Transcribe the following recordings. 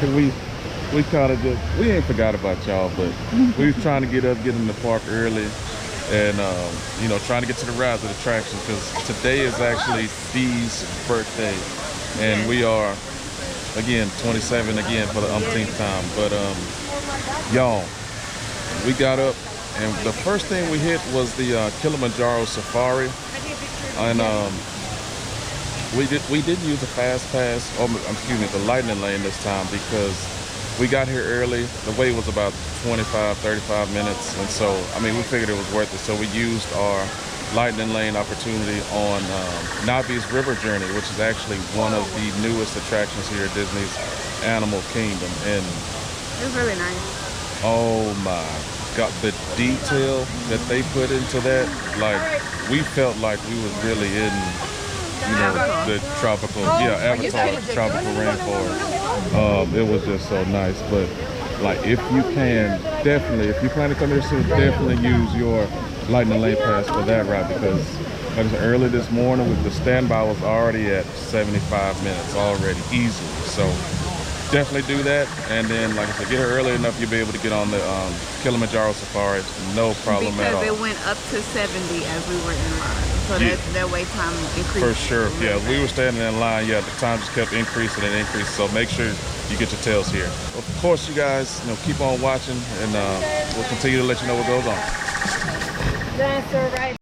we kind of we ain't forgot about y'all, but we was trying to get in the park early, and you know, trying to get to the rides and attractions, because today is actually Dee's birthday, and we are again 27 again for the umpteenth time. But y'all, we got up, and the first thing we hit was the Kilimanjaro Safari, and we did use the fast pass, or excuse me, the lightning lane this time, because we got here early. The wait was about 25-35 minutes, and so I mean, we figured it was worth it, so we used our lightning lane opportunity on Navi's River Journey, which is actually one of the newest attractions here at Disney's Animal Kingdom. And it was really nice. Oh my God, the detail that they put into that, like, we felt like we was really in, you know, the tropical, Avatar, tropical rainforest. It was just so nice. But like, if you can, definitely, if you plan to come here soon, definitely use your lightning lane pass for that ride, because like I said, early this morning with the standby was already at 75 minutes already, easily. So definitely do that, and then like I said, get here early enough, you'll be able to get on the Kilimanjaro Safari, no problem at all. Because it went up to 70 as we were in line, so that wait time increased. For sure, yeah, we were standing in line, yeah, the time just kept increasing and increasing, so make sure you get your tails here. Of course, you guys, you know, keep on watching, and we'll continue to let you know what goes on. That's all right.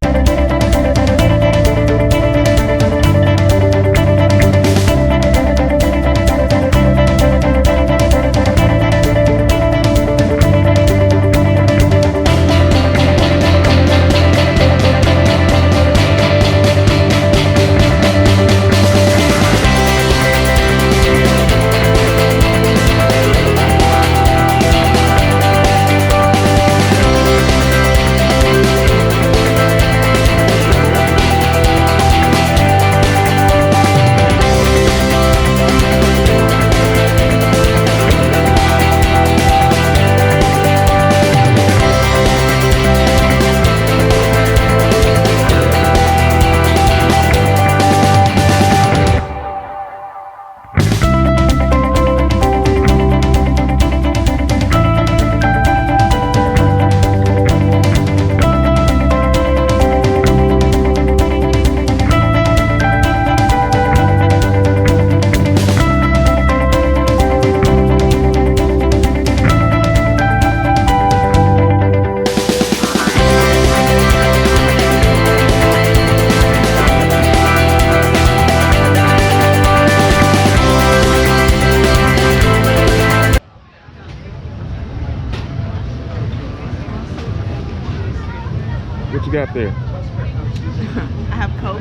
What you got there? I have Coke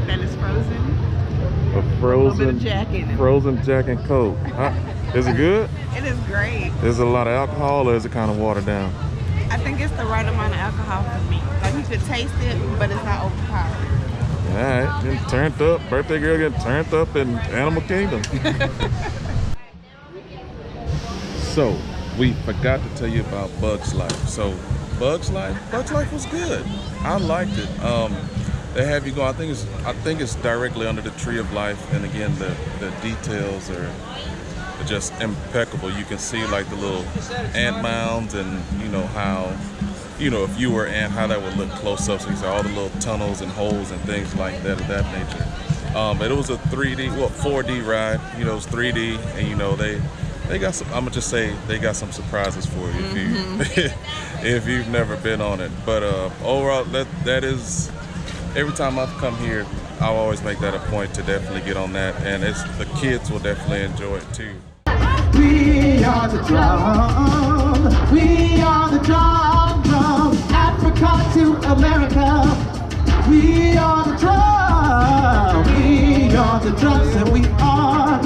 that is frozen. A frozen Jack in it. Frozen Jack and Coke. Huh? Is it good? It is great. Is it a lot of alcohol, or is it kind of watered down? I think it's the right amount of alcohol for me. Like, you could taste it, but it's not overpowering. All right, getting turned up. Birthday girl getting turned up in Animal Kingdom. So, we forgot to tell you about Bug's Life. So, Bug's Life was good. I liked it. They have you go. I think it's directly under the Tree of Life, and again, the details are just impeccable. You can see like the little ant mounds, and you know how, you know, if you were an ant, how that would look close up. So you see all the little tunnels and holes and things like that of that nature. But it was a 4D ride. You know, it was 3D, and you know they got some. I'm gonna just say they got some surprises for you if you've never been on it. But overall, that is, every time I've come here, I'll always make that a point to definitely get on that, and the kids will definitely enjoy it too. We are the drum, we are the drum, from Africa to America. We are the drum, we are the drums, and we are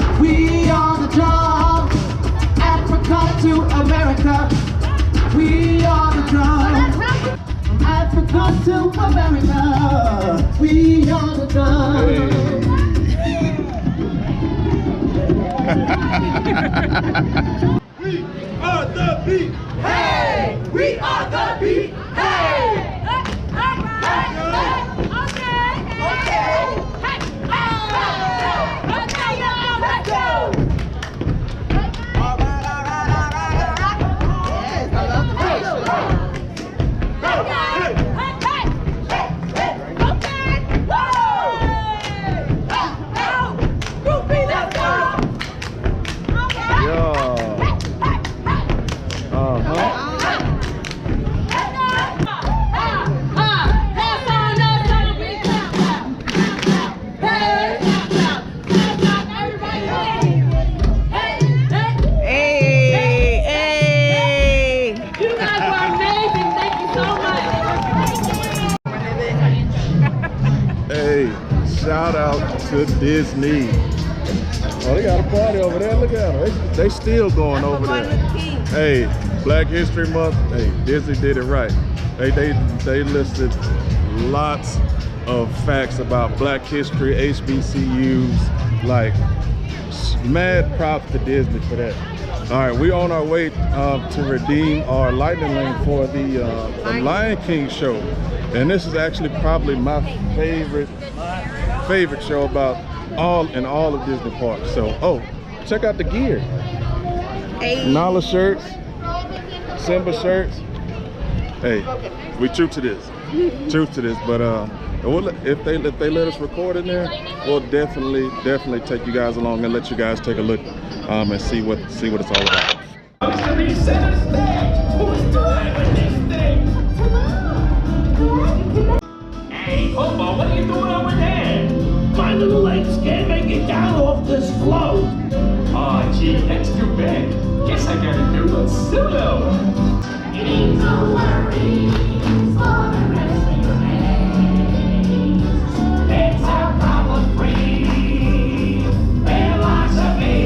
the drum, Africa to America. We are the drum, from Africa to America. We are the drum. We are the beat. Hey! We are the beat. Hey! Shout out to Disney. Oh, they got a party over there. Look at them. They still going over there. Hey, Black History Month. Hey, Disney did it right. They listed lots of facts about Black history, HBCUs. Like, mad props to Disney for that. All right, we're on our way to redeem our lightning lane for the Lion King show. And this is actually probably my favorite show about all of Disney parks. So, oh, check out the gear. Nala shirts, Simba shirts. Hey, we true to this. But if they let us record in there, we'll definitely take you guys along and let you guys take a look and see what it's all about. Hey, Hobo, what are you doing over there? My little legs can't make it down off this float. Oh, gee, that's too bad. Guess I gotta do a solo. It ain't no worries for the rest of your days. It's our problem-free philosophy.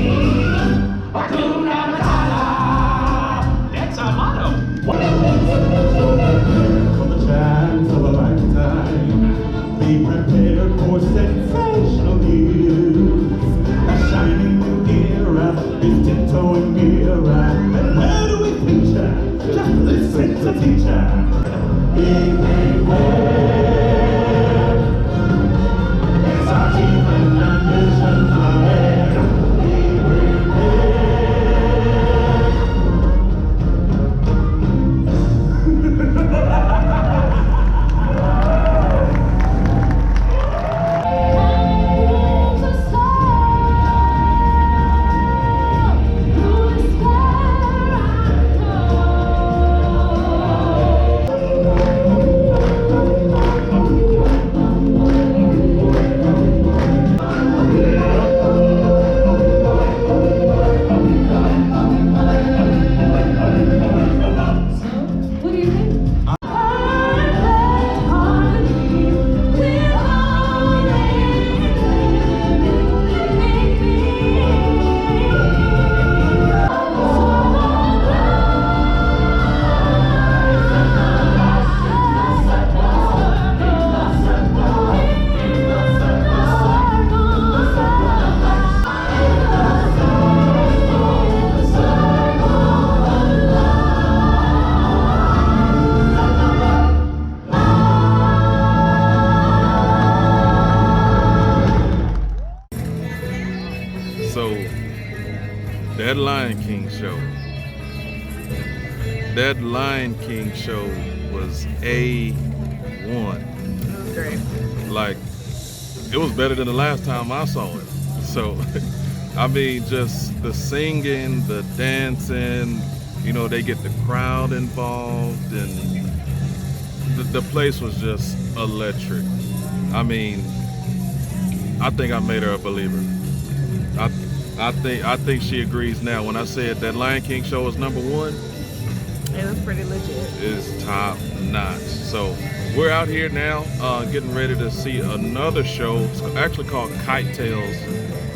Hakuna Matata. That's our motto. For the chance of a lifetime, be prepared for sensational news. A shining new era is tiptoeing nearer. And where do we feature? Just listen to teacher. Beware. It's our team and ambitions ahead. Be That Lion King show was A1. Great. Like, it was better than the last time I saw it. So, I mean, just the singing, the dancing, you know, they get the crowd involved, and the place was just electric. I mean, I think I made her a believer. I think she agrees now. When I said that Lion King show is #1, It was pretty legit. it's top notch. So we're out here now, getting ready to see another show. It's actually called Kite Tales.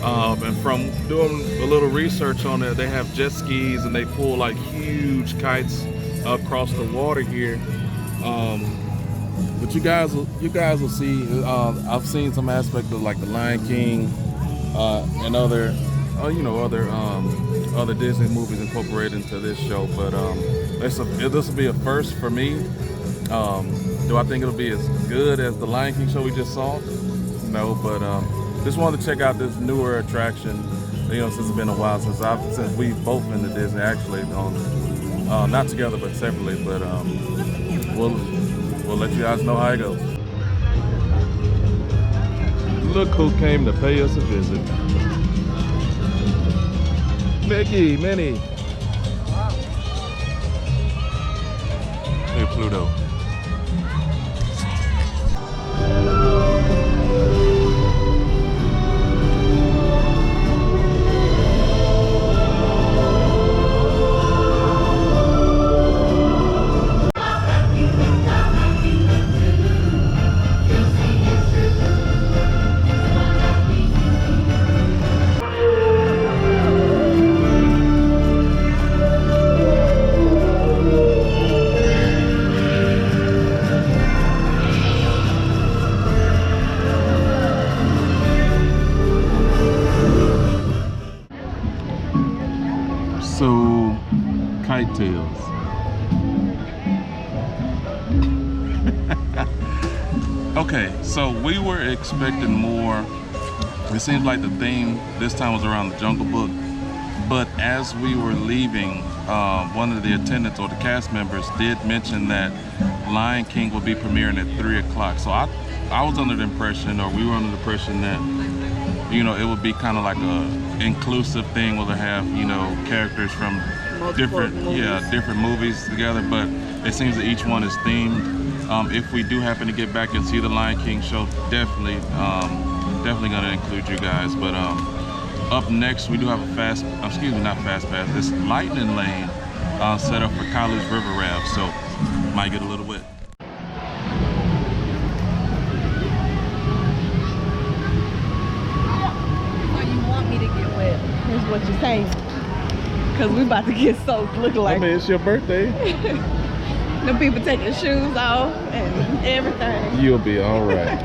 And from doing a little research on it, they have jet skis and they pull like huge kites across the water here. But you guys will see. I've seen some aspect of like the Lion King and other Disney movies incorporated into this show. But this will be a first for me. Do I think it'll be as good as the Lion King show we just saw? No, but just wanted to check out this newer attraction. You know, since it's been a while since we've both been to Disney, actually, not together but separately. But we'll let you guys know how it goes. Look who came to pay us a visit. Mickey, Minnie. Hey, Pluto. Okay, so we were expecting more. It seems like the theme this time was around the Jungle Book, but as we were leaving, one of the attendants or the cast members did mention that Lion King will be premiering at 3 o'clock. So I was under the impression, or we were under the impression that, you know, it would be kind of like a inclusive thing where they have, you know, characters from different movies together, but it seems that each one is themed. If we do happen to get back and see the Lion King show, definitely gonna include you guys. But up next, we do have a not fast pass. This lightning lane set up for College River Raft, so might get a little wet. So you want me to get wet? Here's what you're saying. Cause we about to get soaked. Look like. I mean, it's your birthday. The people taking shoes off and everything. You'll be all right.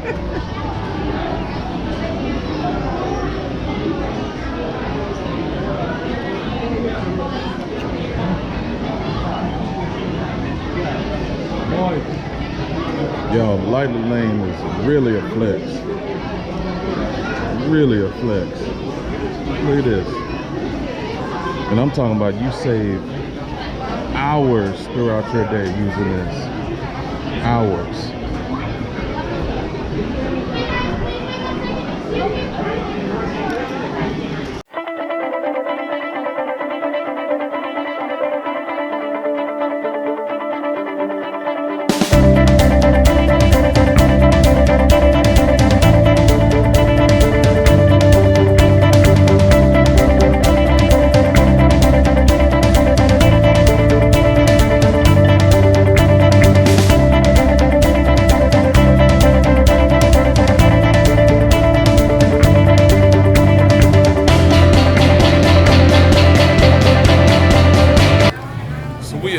Yo, lightning lane is really a flex. Really a flex. Look at this. And I'm talking about you save hours throughout your day using this. Hours.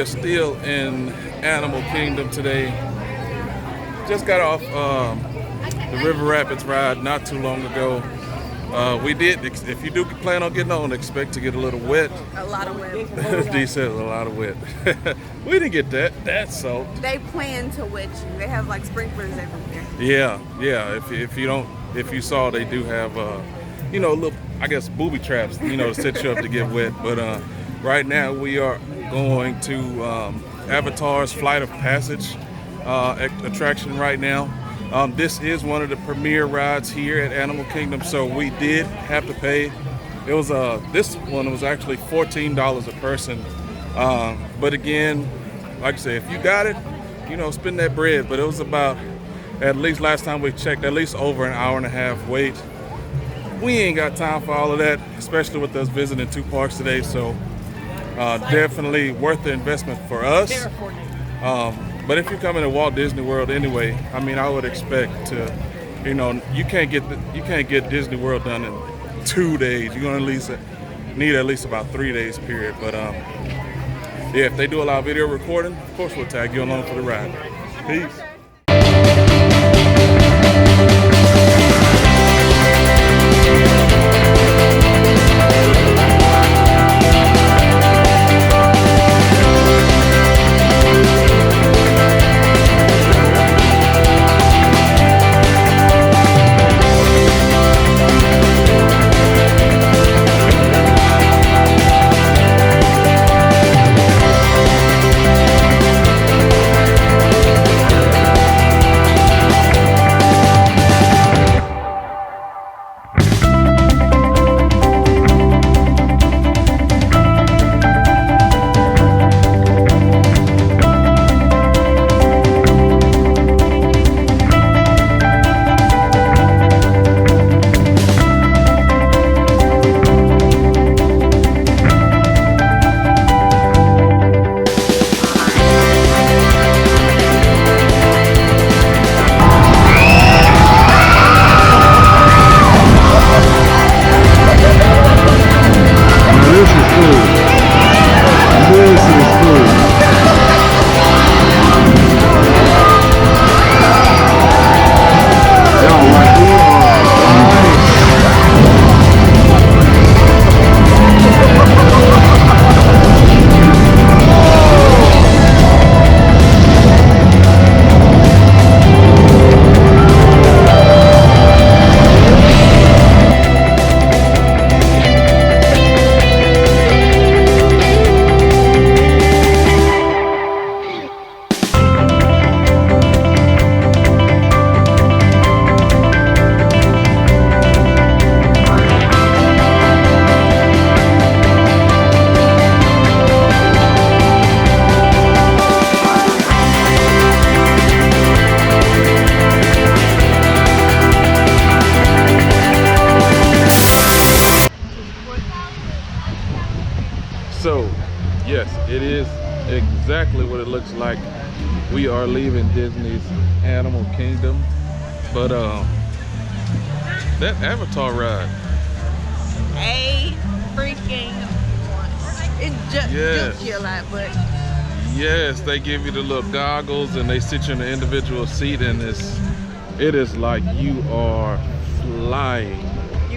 Still in Animal Kingdom today. Just got off the River Rapids ride not too long ago. We did, if you do plan on getting on, expect to get a little wet. A lot of wet. Dees said a lot of wet. We didn't get that soaked. They plan to wet you. They have like sprinklers everywhere. Yeah. If you saw, they do have you know, little, I guess, booby traps, you know, to set you up to get wet. But right now we are going to Avatar's Flight of Passage attraction right now. This is one of the premier rides here at Animal Kingdom, so we did have to pay. It was this one was actually $14 a person. But again, like I said, if you got it, you know, spend that bread. But it was about, at least last time we checked, at least over an hour and a half wait. We ain't got time for all of that, especially with us visiting 2 parks today. So definitely worth the investment for us. But if you're coming to Walt Disney World anyway, I mean, I would expect to, you know, you can't get Disney World done in 2 days. You're gonna need at least about 3 days period. But yeah, if they do allow video recording, of course we'll tag you along for the ride. Peace. exactly what it looks like. We are leaving Disney's Animal Kingdom, but that Avatar ride. A freaking one. It just Yes. jukes you a lot, but Yes, they give you the little goggles and they sit you in an individual seat, and it is like you are flying.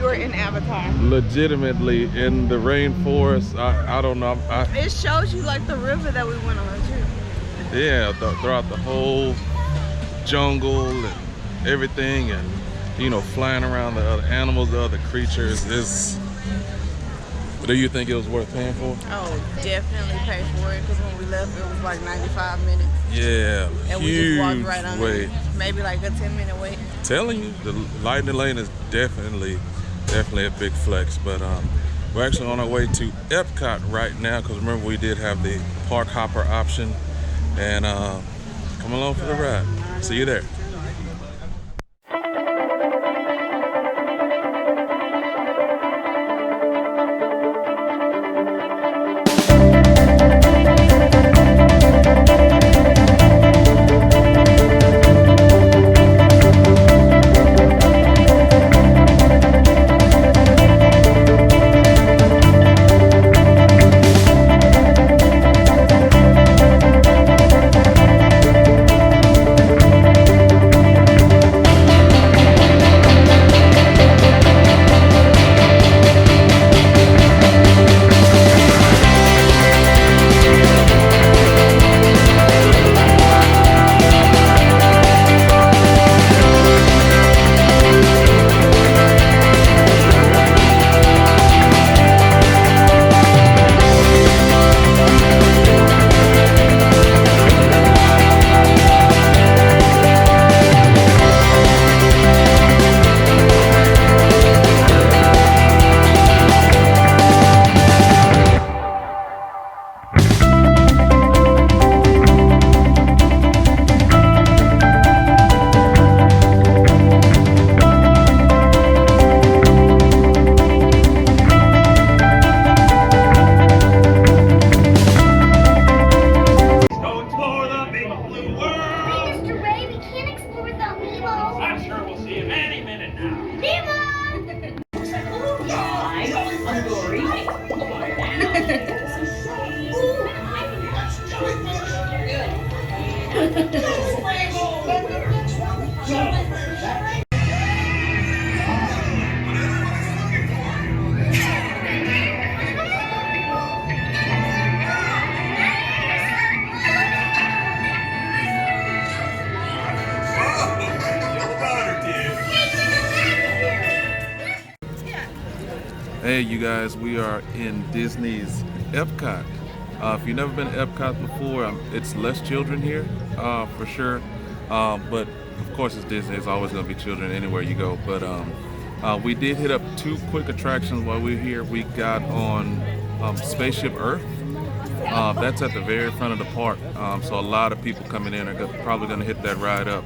you are in Avatar. Legitimately in the rainforest. I don't know. It shows you like the river that we went on too. Yeah, throughout the whole jungle and everything, and you know, flying around the other animals, the other creatures. Do you think it was worth paying for? Oh, definitely pay for it because when we left, it was like 95 minutes. Yeah, And we huge just walked right on wait. it. Maybe like a 10-minute wait. Telling you, the Lightning Lane is definitely a big flex. But we're actually on our way to Epcot right now because remember we did have the park hopper option, and come along for the ride. See you there. Go explore the big blue world. Mr. Ray, we can't explore without Nemo. I'm sure we'll see him any minute now. Nemo! Hey, you guys, we are in Disney's Epcot. If you've never been to Epcot before, it's less children here, for sure. But of course, it's Disney. It's always going to be children anywhere you go. But we did hit up 2 quick attractions while we were here. We got on Spaceship Earth. That's at the very front of the park. So a lot of people coming in are probably going to hit that ride up.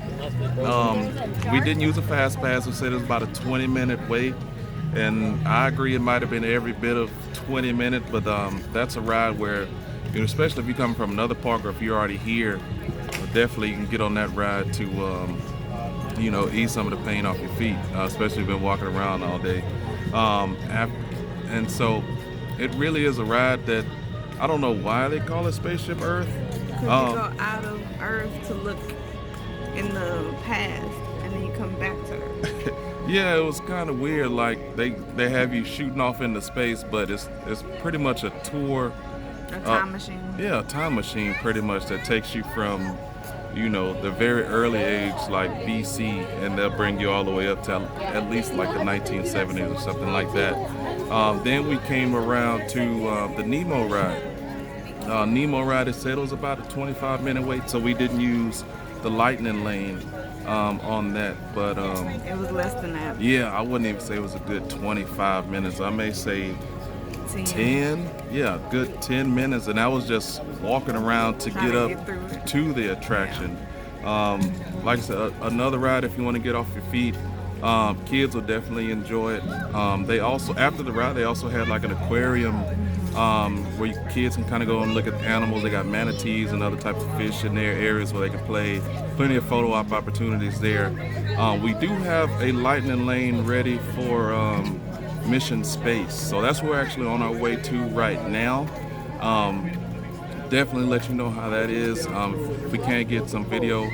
We didn't use a fast pass. We said it was about a 20-minute wait. And I agree, it might have been every bit of 20 minutes, but that's a ride where, you know, especially if you come from another park or if you're already here, definitely you can get on that ride to, you know, ease some of the pain off your feet, especially if you've been walking around all day. And so it really is a ride that I don't know why they call it Spaceship Earth. Because you go out of Earth to look in the past, and then you come back to Earth. Yeah, it was kind of weird. Like they have you shooting off into space, but it's pretty much a tour. A time machine. Yeah, a time machine pretty much that takes you from, you know, the very early age like BC, and they'll bring you all the way up to at least like the 1970s or something like that. Then we came around to the Nemo ride. Nemo ride, it said it was about a 25-minute wait, so we didn't use the Lightning Lane on that, but It was less than that. yeah, I wouldn't even say it was a good 25 minutes. I may say 10. Yeah, good 10 minutes, and I was just walking around to Trying get to up get through it. to the attraction. Like I said, another ride if you want to get off your feet. Kids will definitely enjoy it. They also, after the ride, they also had like an aquarium where kids can kind of go and look at animals. They got manatees and other types of fish in their areas where they can play. Plenty of photo op opportunities there. We do have a lightning lane ready for Mission Space, so that's where we're actually on our way to right now. Definitely let you know how that is. If we can't get some video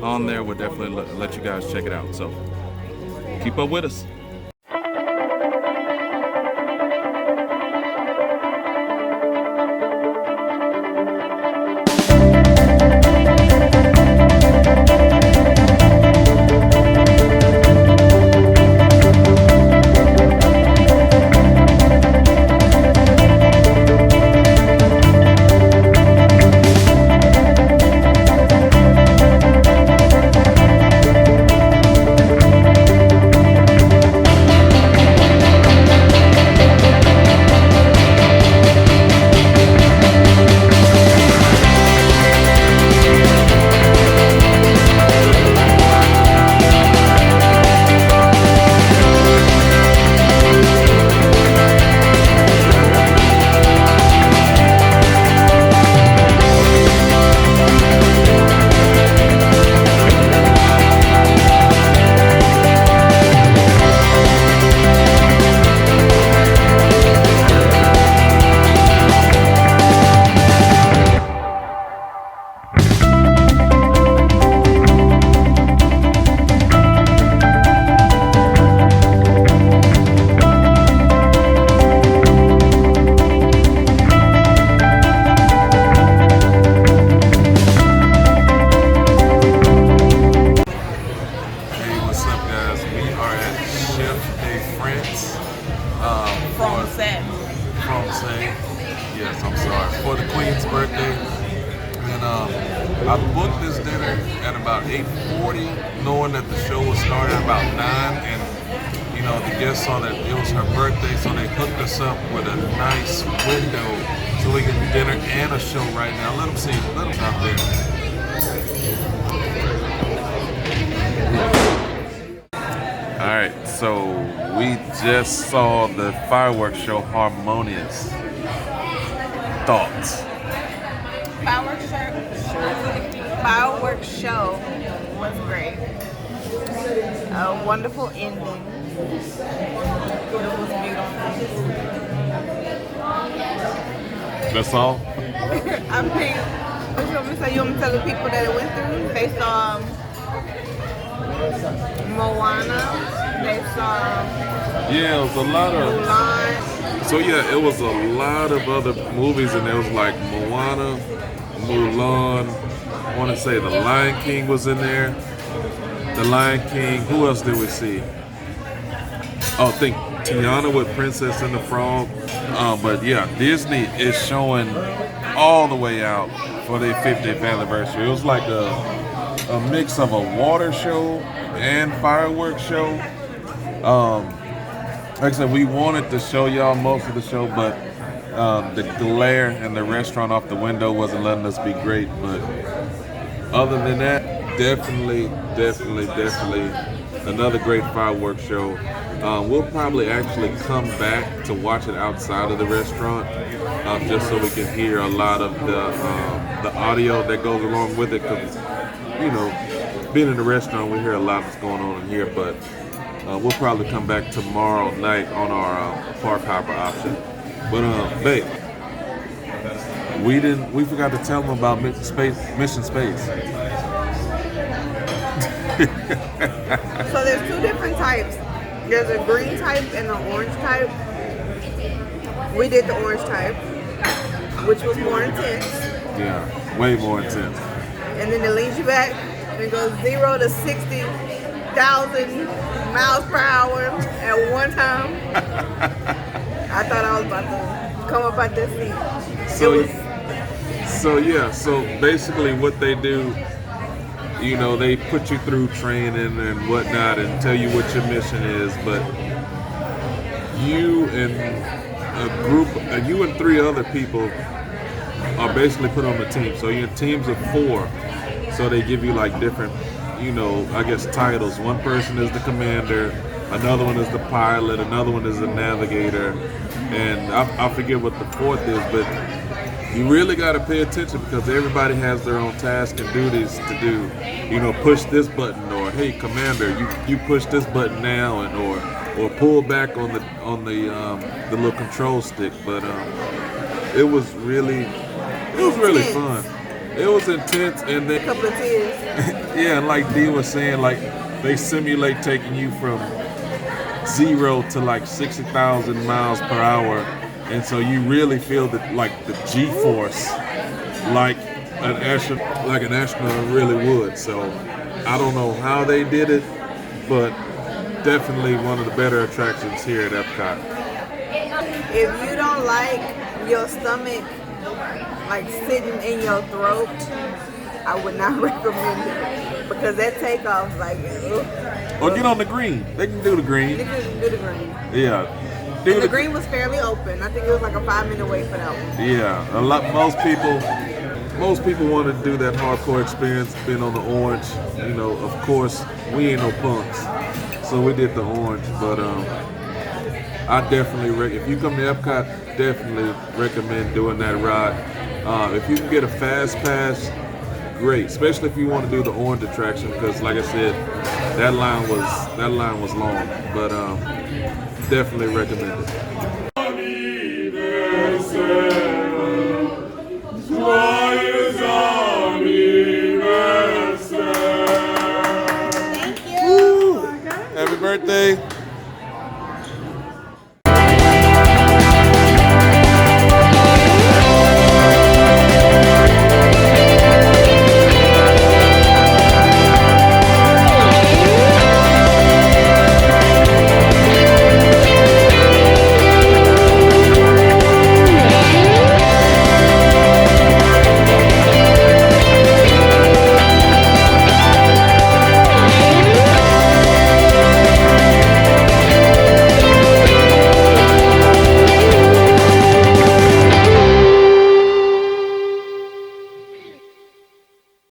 on there, we'll definitely let you guys check it out. So keep up with us. Yes, I'm sorry. For the Queen's birthday. And I booked this dinner at about 8:40, knowing that the show was starting at about 9. And, you know, the guests saw that it was her birthday, so they hooked us up with a nice window so we can do dinner and a show right now. Let them see. Let them out there. All right, so we just saw the fireworks show, Harmonious. Thoughts? Fireworks show was great. A wonderful ending. It was beautiful. That's all? I mean, what you want me to say? You want me to tell the people that it went through? They saw Moana. They saw Yeah, it was a lot of... Mulan. So yeah, it was a lot of other movies, and there was like Moana, Mulan, I want to say The Lion King was in there. The Lion King, who else did we see? Oh, I think Tiana with Princess and the Frog. But yeah, Disney is showing all the way out for their 50th anniversary. It was like a mix of a water show and fireworks show. Like I said, we wanted to show y'all most of the show, but the glare and the restaurant off the window wasn't letting us be great. But other than that, definitely another great fireworks show. We'll probably actually come back to watch it outside of the restaurant, just so we can hear a lot of the audio that goes along with it. Because, you know, being in the restaurant, we hear a lot that's going on in here. But we'll probably come back tomorrow night on our park hopper option. But babe, we forgot to tell them about Mission Space. So there's two different types. There's a green type and an orange type. We did the orange type, which was more intense. Yeah, way more intense. And then it leads you back and it goes 0 to 60,000 miles per hour at one time. I thought I was about to come up out that seat. So basically what they do, you know, they put you through training and whatnot and tell you what your mission is, but you and you and 3 other people are basically put on a team. So you're teams of 4. So they give you like different, you know, I guess titles. One person is the commander, another one is the pilot, another one is the navigator, and I forget what the fourth is, but you really got to pay attention because everybody has their own tasks and duties to do. You know, push this button, or hey, commander, you push this button now, and or pull back on the little control stick. But it was really fun. It was intense, and then A couple of tears. yeah, and like Dee was saying, like they simulate taking you from 0 to like 60,000 miles per hour, and so you really feel the G-force, like an astronaut really would. So I don't know how they did it, but definitely one of the better attractions here at Epcot. If you don't like your stomach like sitting in your throat, I would not recommend it because that takeoff like. Or get on the green. They can do the green. They can do the green. Yeah. And the green was fairly open. I think it was like a 5-minute wait for that one. Yeah, most people want to do that hardcore experience, being on the orange. You know, of course, we ain't no punks, so we did the orange. But I definitely if you come to Epcot, definitely recommend doing that ride. If you can get a fast pass, great. Especially if you want to do the orange attraction, because like I said, that line was long. But definitely recommend it. Thank you. Happy birthday.